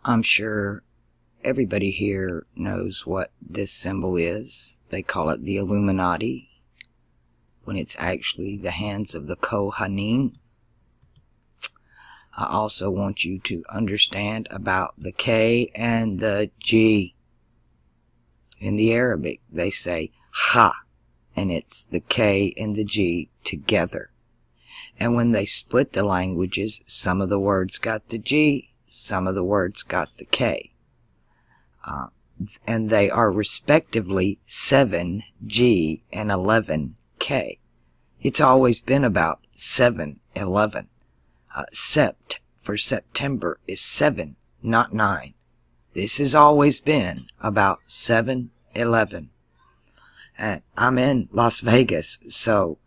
I'm sure everybody here knows what this symbol is. They call it the Illuminati, when it's actually the hands of the Kohanim. I also want you to understand about the K and the G. In the Arabic, they say Ha, and it's the K and the G together. And when they split the languages, some of the words got the G, some of the words got the K. And they are respectively 7G and 11K. It's always been about 7-11. Sept for September is 7, not 9. This has always been about 7-11. And I'm in Las Vegas, so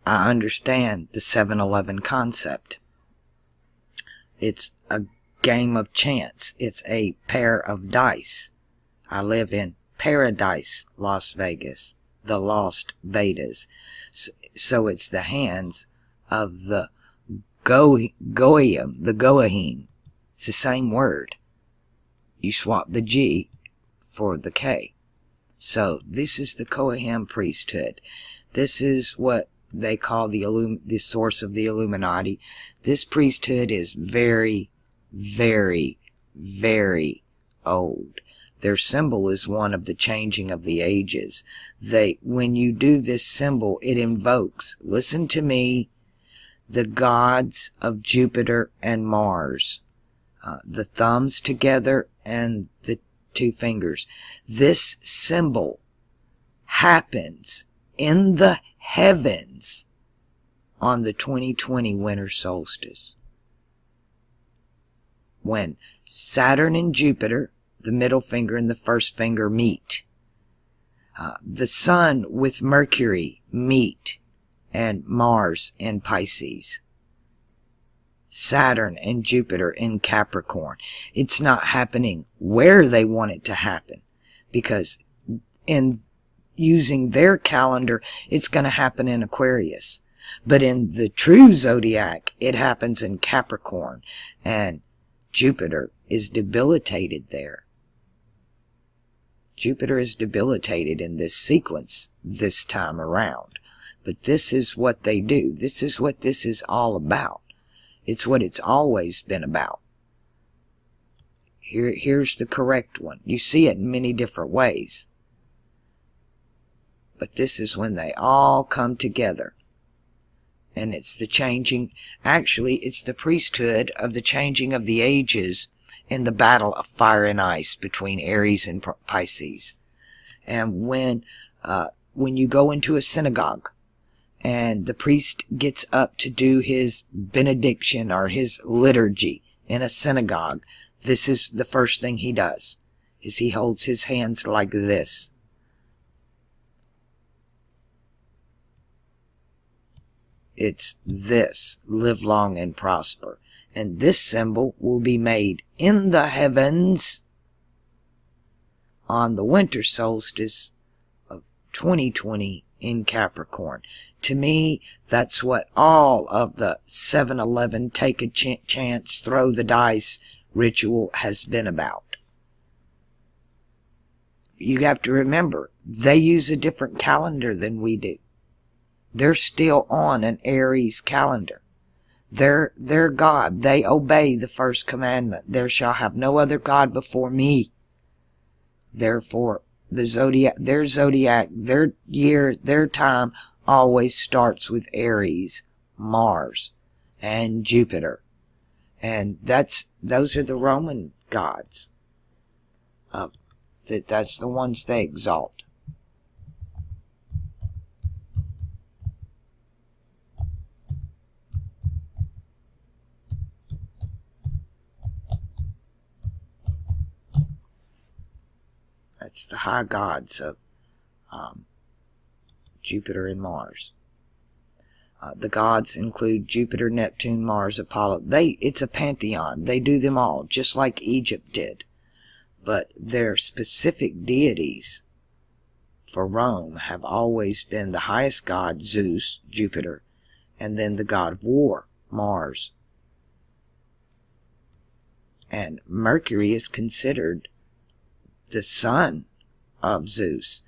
I understand the 7-11 concept. It's a game of chance. It's a pair of dice. I live in Paradise, Las Vegas, the Lost Vedas. So it's the hands of the Goyim, the Goahim. It's the same word. You swap the G for the K. So this is the Kohanim priesthood. This is what they call the source of the Illuminati. This priesthood is very, very, very old. Their symbol is one of the changing of the ages. When you do this symbol, it invokes, listen to me, the gods of Jupiter and Mars. The thumbs together and the two fingers. This symbol happens in the heavens on the 2020 winter solstice, when Saturn and Jupiter, the middle finger and the first finger, meet. The Sun with Mercury meet, and Mars in Pisces. Saturn and Jupiter in Capricorn. It's not happening where they want it to happen, because in using their calendar, it's going to happen in Aquarius. But in the true zodiac, it happens in Capricorn, and Jupiter is debilitated there. Jupiter is debilitated in this sequence this time around. But this is what they do. This is what this is all about. It's what it's always been about. Here's the correct one. You see it in many different ways. But this is when they all come together. And it's the changing, actually it's the priesthood of the changing of the ages in the battle of fire and ice between Aries and Pisces. And when you go into a synagogue, and the priest gets up to do his benediction or his liturgy in a synagogue, this is the first thing he does, is he holds his hands like this. It's this, live long and prosper. And this symbol will be made in the heavens on the winter solstice of 2020 in Capricorn. To me, that's what all of the 7-11 take a chance, throw the dice ritual has been about. You have to remember, they use a different calendar than we do. They're still on an Aries calendar. They're God. They obey the first commandment. There shall have no other God before me. Therefore, their zodiac, their year, their time always starts with Aries, Mars, and Jupiter. And those are the Roman gods. That's the ones they exalt. That's the high gods of Jupiter and Mars. The gods include Jupiter, Neptune, Mars, Apollo. It's a pantheon. They do them all, just like Egypt did. But their specific deities for Rome have always been the highest god, Zeus, Jupiter, and then the god of war, Mars. And Mercury is considered the son of Zeus.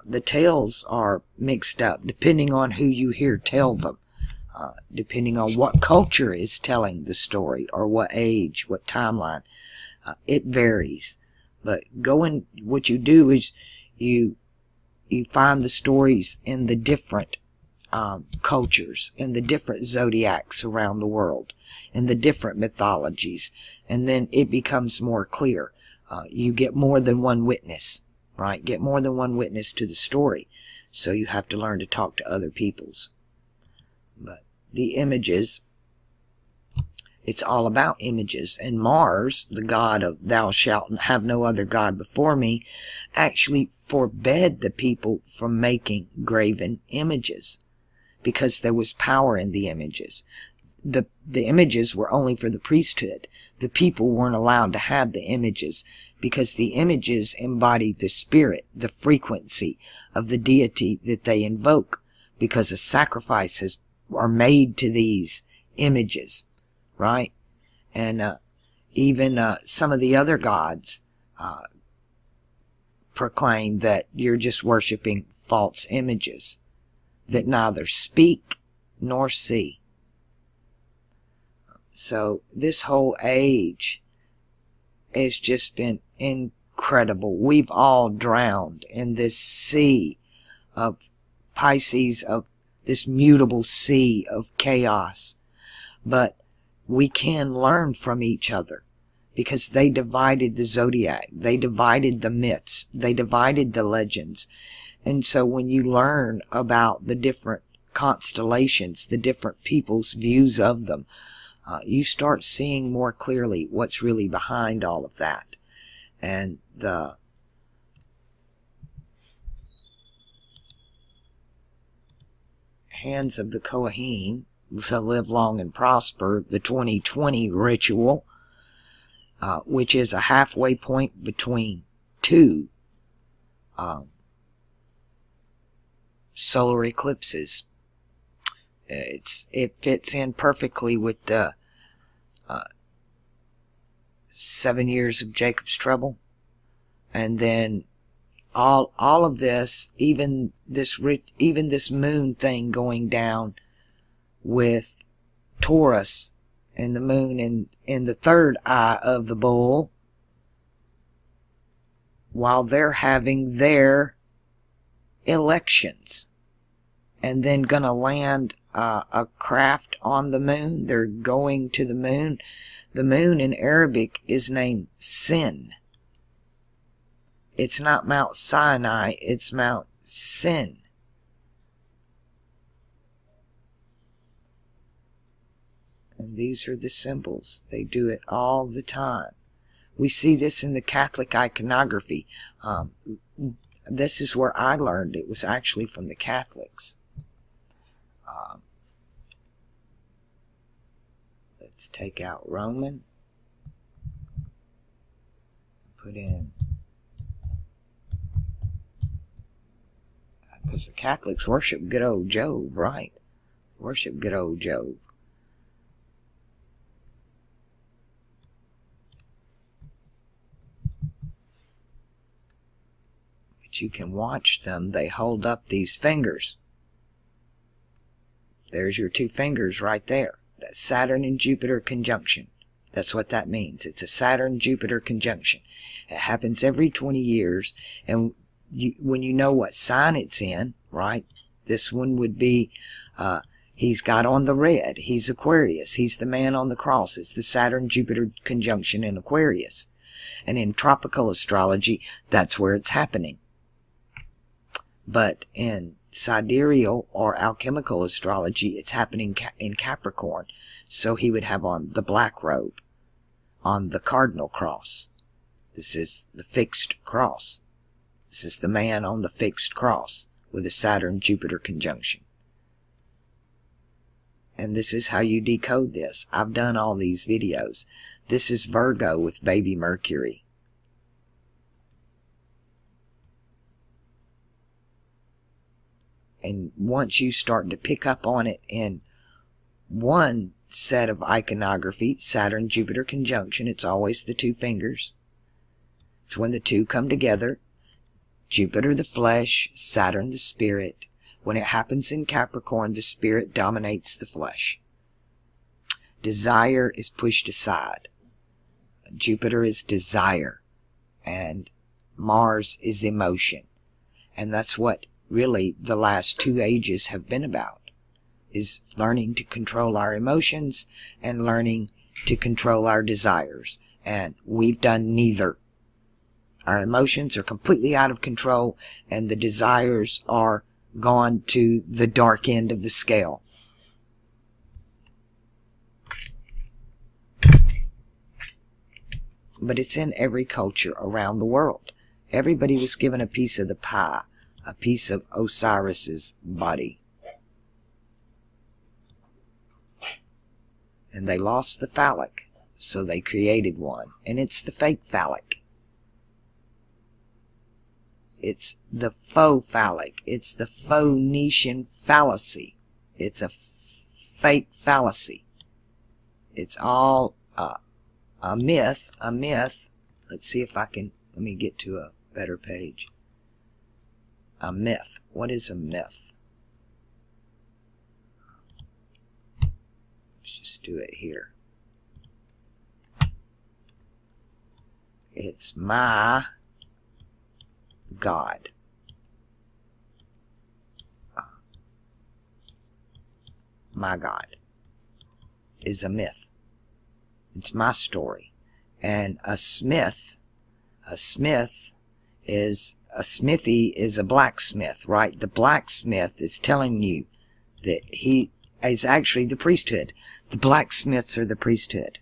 The tales are mixed up depending on who you hear tell them, depending on what culture is telling the story or what age, what timeline. It varies. But what you do is you find the stories in the different cultures, in the different zodiacs around the world, in the different mythologies, and then it becomes more clear. You get more than one witness, right? Get more than one witness to the story, so you have to learn to talk to other peoples. But the images, it's all about images. And Mars, the god of thou shalt have no other god before me, actually forbade the people from making graven images because there was power in the images. The images were only for the priesthood. The people weren't allowed to have the images because the images embody the spirit, the frequency of the deity that they invoke, because the sacrifices are made to these images, right? And even some of the other gods proclaim that you're just worshiping false images that neither speak nor see. So this whole age has just been incredible. We've all drowned in this sea of Pisces, of this mutable sea of chaos. But we can learn from each other because they divided the zodiac, they divided the myths, they divided the legends. And so when you learn about the different constellations, the different people's views of them, you start seeing more clearly what's really behind all of that. And the hands of the Kohen to live long and prosper, the 2020 ritual, which is a halfway point between two solar eclipses. It fits in perfectly with the 7 years of Jacob's trouble, and then all of this, even this moon thing going down with Taurus and the moon in the third eye of the bull, while they're having their elections, and then gonna land a craft on the moon. They're going to the moon. The moon in Arabic is named Sin. It's not Mount Sinai, it's Mount Sin. And these are the symbols. They do it all the time. We see this in the Catholic iconography. This is where I learned. It was actually from the Catholics. Let's take out Roman. Put in, because the Catholics worship good old Jove, right? Worship good old Jove. But you can watch them. They hold up these fingers. There's your two fingers right there. That's Saturn and Jupiter conjunction. That's what that means. It's a Saturn-Jupiter conjunction. It happens every 20 years. And when you know what sign it's in, right? This one would be, he's got on the red. He's Aquarius. He's the man on the cross. It's the Saturn-Jupiter conjunction in Aquarius. And in tropical astrology, that's where it's happening. But in sidereal or alchemical astrology, it's happening in Capricorn. So he would have on the black robe, on the cardinal cross. This is the fixed cross. This is the man on the fixed cross with a Saturn-Jupiter conjunction. And this is how you decode this. I've done all these videos. This is Virgo with baby Mercury. And once you start to pick up on it in one set of iconography, Saturn-Jupiter conjunction. It's always the two fingers. It's when the two come together. Jupiter the flesh, Saturn the spirit. When it happens in Capricorn, the spirit dominates the flesh. Desire is pushed aside. Jupiter is desire, and Mars is emotion. And that's what really the last 2 ages have been about, is learning to control our emotions and learning to control our desires. And we've done neither. Our emotions are completely out of control, and the desires are gone to the dark end of the scale. But it's in every culture around the world. Everybody was given a piece of the pie, a piece of Osiris's body. And they lost the phallic, so they created one. And it's the fake phallic. It's the faux phallic. It's the Phoenician fallacy. It's a fake fallacy. It's all a myth. A myth. Let's see if I can, let me get to a better page. A myth. What is a myth? Let's just do it here. It's my God. My God is a myth. It's my story. And a smith is, a smithy is a blacksmith, right? The blacksmith is telling you that he is actually the priesthood. The blacksmiths are the priesthood.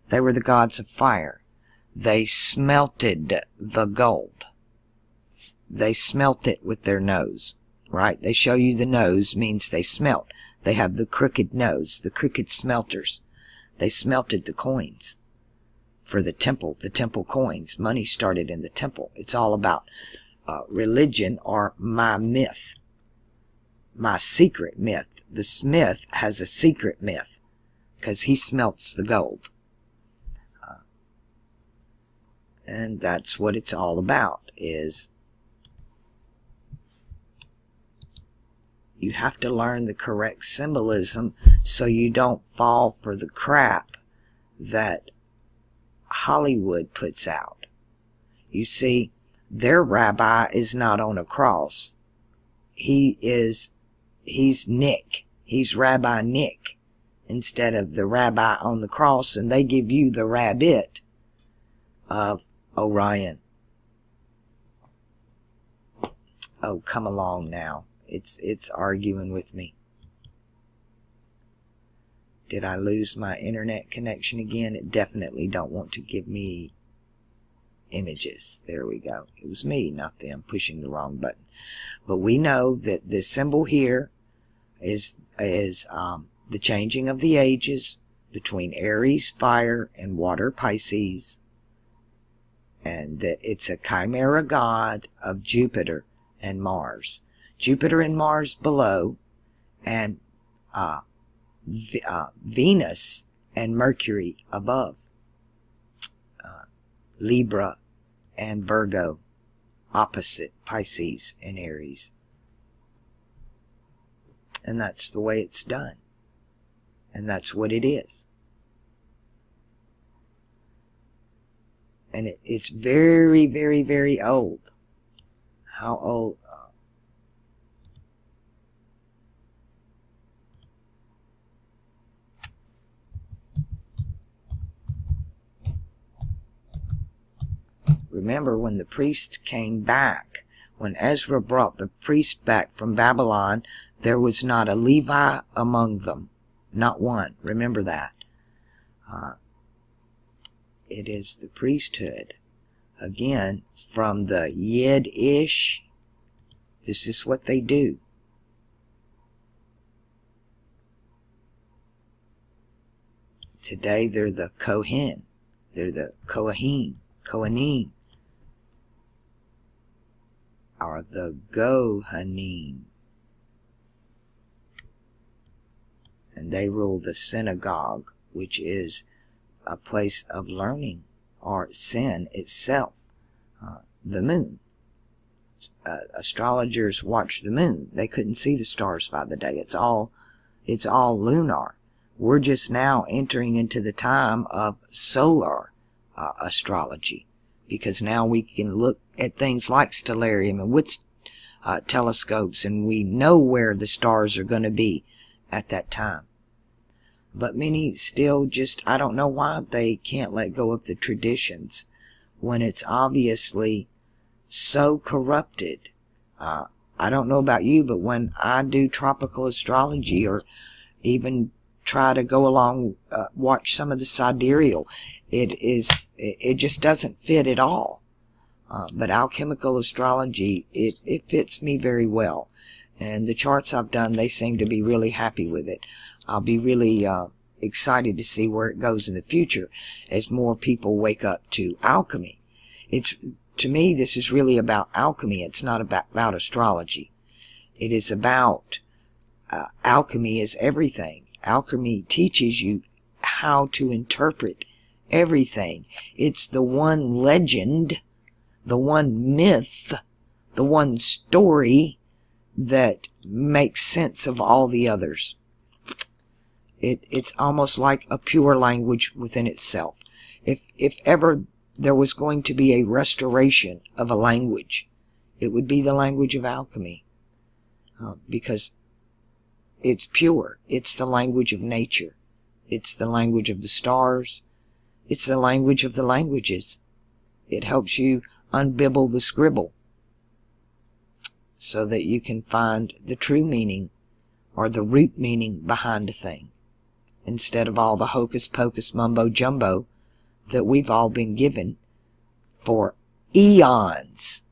They were the gods of fire. They smelted the gold. They smelt it with their nose, right? They show you the nose means they smelt. They have the crooked nose, the crooked smelters. They smelted the coins for the temple coins. Money started in the temple. It's all about religion, or my myth, my secret myth. The smith has a secret myth because he smelts the gold. And that's what it's all about, is you have to learn the correct symbolism so you don't fall for the crap that Hollywood puts out. You see, their rabbi is not on a cross. He's Nick. He's Rabbi Nick instead of the rabbi on the cross, and they give you the rabbit of Orion. Oh, come along now. It's arguing with me. Did I lose my internet connection again? It definitely don't want to give me images. There we go. It was me, not them, pushing the wrong button. But we know that this symbol here is the changing of the ages between Aries, fire, and water, Pisces. And that it's a chimera god of Jupiter and Mars. Jupiter and Mars below, and Venus and Mercury above. Libra and Virgo opposite Pisces and Aries. And that's the way it's done. And that's what it is. And it's very, very, very old. How old? Remember when the priest came back, when Ezra brought the priest back from Babylon, there was not a Levi among them. Not one. Remember that. It is the priesthood. Again, from the Yid-ish, this is what they do. Today they're the Kohen. They're the Kohanim. Or the Gohanim. and they rule the synagogue, which is a place of learning, or sin itself, the moon. Astrologers watch the moon. They couldn't see the stars by the day. It's all lunar. We're just now entering into the time of solar astrology, because now we can look at things like stellarium and with telescopes, and we know where the stars are going to be at that time. But many still just, I don't know why they can't let go of the traditions when it's obviously so corrupted. I don't know about you, but when I do tropical astrology, or even try to go along, watch some of the sidereal, it just doesn't fit at all. But alchemical astrology, it fits me very well. And the charts I've done, they seem to be really happy with it. I'll be really excited to see where it goes in the future as more people wake up to alchemy. To me, this is really about alchemy. It's not about astrology. It is about alchemy is everything. Alchemy teaches you how to interpret everything. It's the one legend, the one myth, the one story that makes sense of all the others. It's almost like a pure language within itself. If ever there was going to be a restoration of a language, it would be the language of alchemy, because it's pure. It's the language of nature. It's the language of the stars. It's the language of the languages. It helps you unbibble the scribble so that you can find the true meaning, or the root meaning behind a thing, instead of all the hocus pocus mumbo jumbo that we've all been given for eons.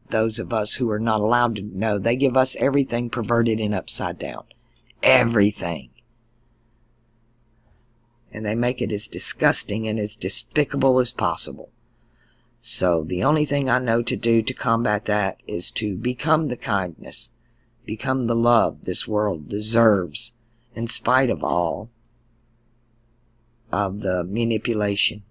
Those of us who are not allowed to know, they give us everything perverted and upside down. Everything. And they make it as disgusting and as despicable as possible. So the only thing I know to do to combat that is to become the kindness, become the love this world deserves, in spite of all of the manipulation